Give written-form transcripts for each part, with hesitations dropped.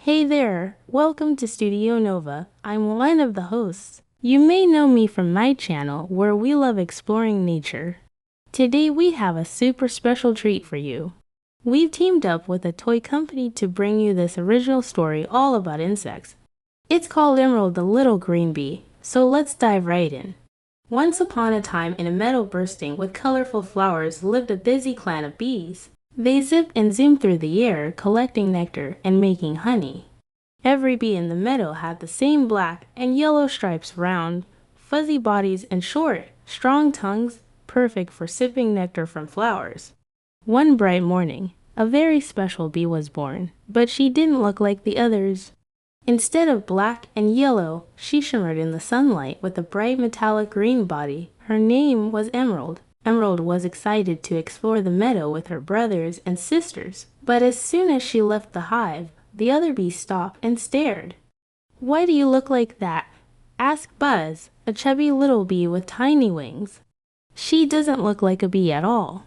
Hey there, welcome to Studio Nova. I'm one of the hosts. You may know me from my channel where we love exploring nature. Today we have a super special treat for you. We've teamed up with a toy company to bring you this original story all about insects. It's called Emerald the Little Green Bee, so let's dive right in. Once upon a time in a meadow bursting with colorful flowers lived a busy clan of bees. They zipped and zoomed through the air, collecting nectar and making honey. Every bee in the meadow had the same black and yellow stripes, round, fuzzy bodies, and short, strong tongues, perfect for sipping nectar from flowers. One bright morning, a very special bee was born, but she didn't look like the others. Instead of black and yellow, she shimmered in the sunlight with a bright metallic green body. Her name was Emerald. Emerald was excited to explore the meadow with her brothers and sisters, but as soon as she left the hive, the other bees stopped and stared. "Why do you look like that?" asked Buzz, a chubby little bee with tiny wings. "She doesn't look like a bee at all,"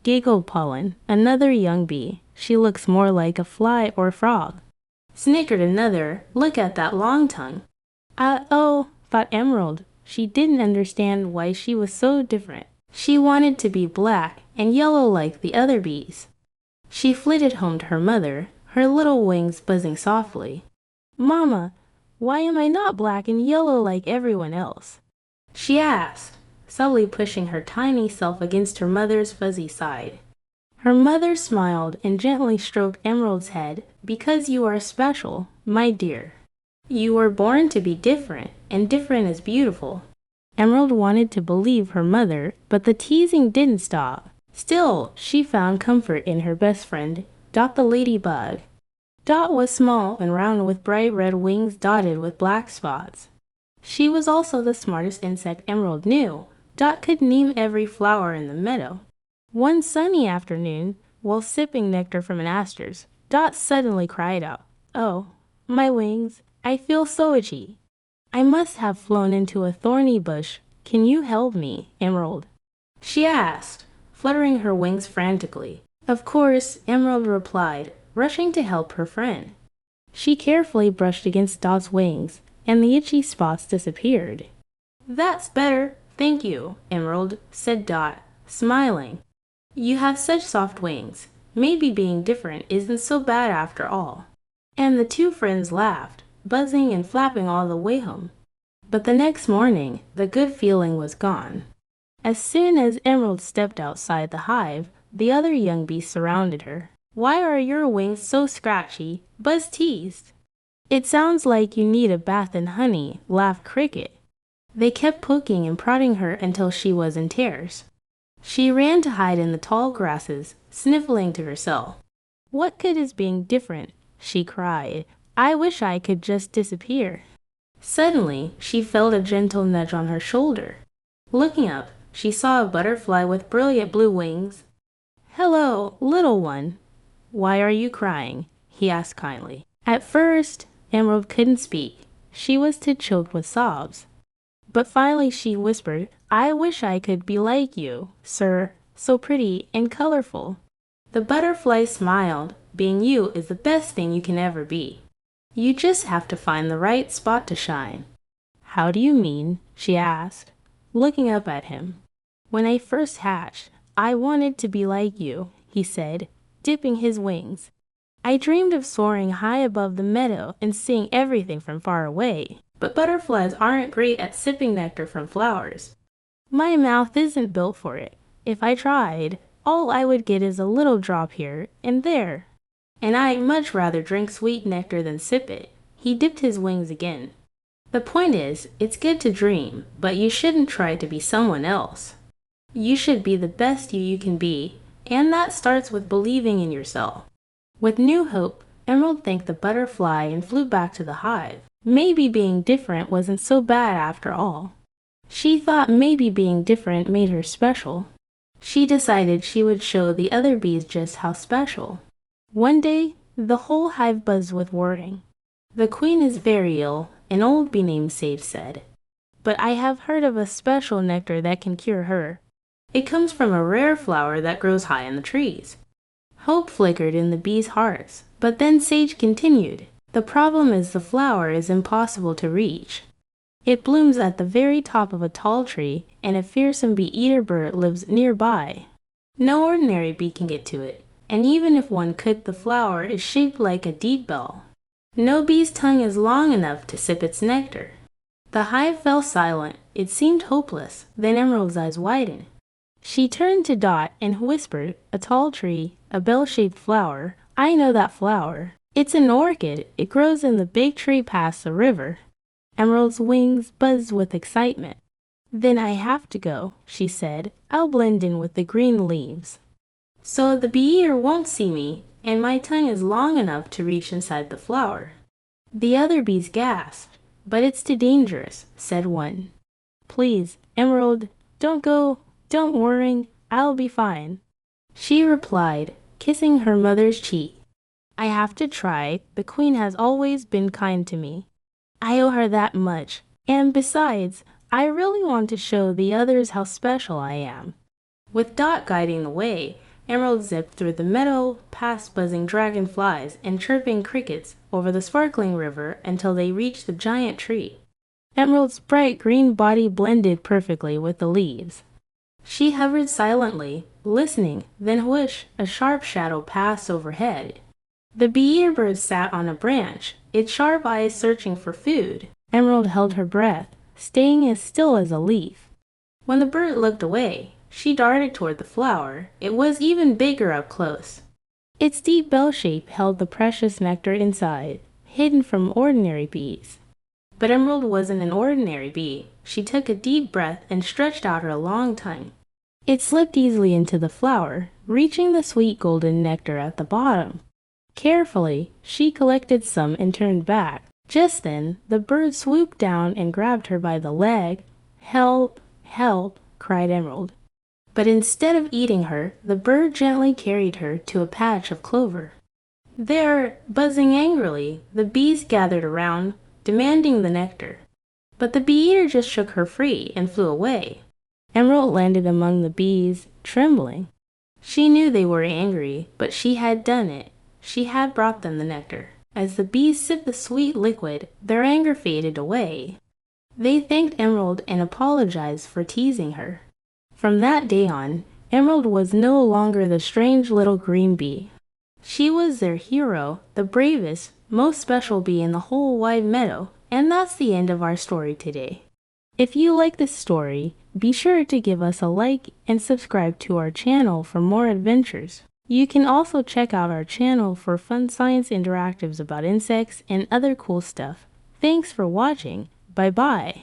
giggled Pollen, another young bee. "She looks more like a fly or frog." Snickered another, "Look at that long tongue." Oh, thought Emerald. She didn't understand why she was so different. She wanted to be black and yellow like the other bees. She flitted home to her mother, her little wings buzzing softly. "Mama, why am I not black and yellow like everyone else?" she asked, subtly pushing her tiny self against her mother's fuzzy side. Her mother smiled and gently stroked Emerald's head. "Because you are special, my dear. You were born to be different, and different is beautiful." Emerald wanted to believe her mother, but the teasing didn't stop. Still, she found comfort in her best friend, Dot the Ladybug. Dot was small and round with bright red wings dotted with black spots. She was also the smartest insect Emerald knew. Dot could name every flower in the meadow. One sunny afternoon, while sipping nectar from an asters, Dot suddenly cried out, "Oh, my wings, I feel so itchy. I must have flown into a thorny bush. Can you help me, Emerald?" she asked, fluttering her wings frantically. Of course, Emerald replied, rushing to help her friend. She carefully brushed against Dot's wings, and the itchy spots disappeared. "That's better, thank you, Emerald," said Dot, smiling. "You have such soft wings. Maybe being different isn't so bad after all." And the two friends laughed, buzzing and flapping all the way home. But the next morning, the good feeling was gone. As soon as Emerald stepped outside the hive, the other young bees surrounded her. "Why are your wings so scratchy?" Buzz teased. "It sounds like you need a bath in honey," laughed Cricket. They kept poking and prodding her until she was in tears. She ran to hide in the tall grasses, sniffling to herself. "What good is being different?" she cried. "I wish I could just disappear." Suddenly, she felt a gentle nudge on her shoulder. Looking up, she saw a butterfly with brilliant blue wings. "Hello, little one. Why are you crying?" he asked kindly. At first, Emerald couldn't speak. She was too choked with sobs. But finally she whispered, "I wish I could be like you, sir, so pretty and colorful." The butterfly smiled. "Being you is the best thing you can ever be. You just have to find the right spot to shine." "How do you mean?" she asked, looking up at him. "When I first hatched, I wanted to be like you," he said, dipping his wings. "I dreamed of soaring high above the meadow and seeing everything from far away. But butterflies aren't great at sipping nectar from flowers. My mouth isn't built for it. If I tried, all I would get is a little drop here and there. And I'd much rather drink sweet nectar than sip it." He dipped his wings again. "The point is, it's good to dream, but you shouldn't try to be someone else. You should be the best you can be, and that starts with believing in yourself." With new hope, Emerald thanked the butterfly and flew back to the hive. Maybe being different wasn't so bad after all. She thought maybe being different made her special. She decided she would show the other bees just how special. One day, the whole hive buzzed with worrying. "The queen is very ill," an old bee named Sage said. "But I have heard of a special nectar that can cure her. It comes from a rare flower that grows high in the trees." Hope flickered in the bees' hearts, but then Sage continued, The problem is the flower is impossible to reach. It blooms at the very top of a tall tree, and a fearsome bee-eater bird lives nearby. No ordinary bee can get to it, and even if one could, the flower is shaped like a deep bell. No bee's tongue is long enough to sip its nectar. The hive fell silent. It seemed hopeless. Then Emerald's eyes widened. She turned to Dot and whispered, "A tall tree, a bell-shaped flower. I know that flower. It's an orchid. It grows in the big tree past the river." Emerald's wings buzzed with excitement. "Then I have to go," she said. "I'll blend in with the green leaves. So the bee-eater won't see me, and my tongue is long enough to reach inside the flower." The other bees gasped. "But it's too dangerous," said one. "Please, Emerald, don't go. Don't worry. I'll be fine," she replied, kissing her mother's cheek. "I have to try. The queen has always been kind to me. I owe her that much. And besides, I really want to show the others how special I am." With Dot guiding the way, Emerald zipped through the meadow, past buzzing dragonflies and chirping crickets, over the sparkling river until they reached the giant tree. Emerald's bright green body blended perfectly with the leaves. She hovered silently, listening, then whoosh, a sharp shadow passed overhead. The bee-eater bird sat on a branch, its sharp eyes searching for food. Emerald held her breath, staying as still as a leaf. When the bird looked away, she darted toward the flower. It was even bigger up close. Its deep bell shape held the precious nectar inside, hidden from ordinary bees. But Emerald wasn't an ordinary bee. She took a deep breath and stretched out her long tongue. It slipped easily into the flower, reaching the sweet golden nectar at the bottom. Carefully, she collected some and turned back. Just then, the bird swooped down and grabbed her by the leg. "Help! Help!" cried Emerald. But instead of eating her, the bird gently carried her to a patch of clover. There, buzzing angrily, the bees gathered around, demanding the nectar. But the bee-eater just shook her free and flew away. Emerald landed among the bees, trembling. She knew they were angry, but she had done it. She had brought them the nectar. As the bees sipped the sweet liquid, their anger faded away. They thanked Emerald and apologized for teasing her. From that day on, Emerald was no longer the strange little green bee. She was their hero, the bravest, most special bee in the whole wide meadow, and that's the end of our story today. If you like this story, be sure to give us a like and subscribe to our channel for more adventures. You can also check out our channel for fun science interactives about insects and other cool stuff. Thanks for watching. Bye-bye.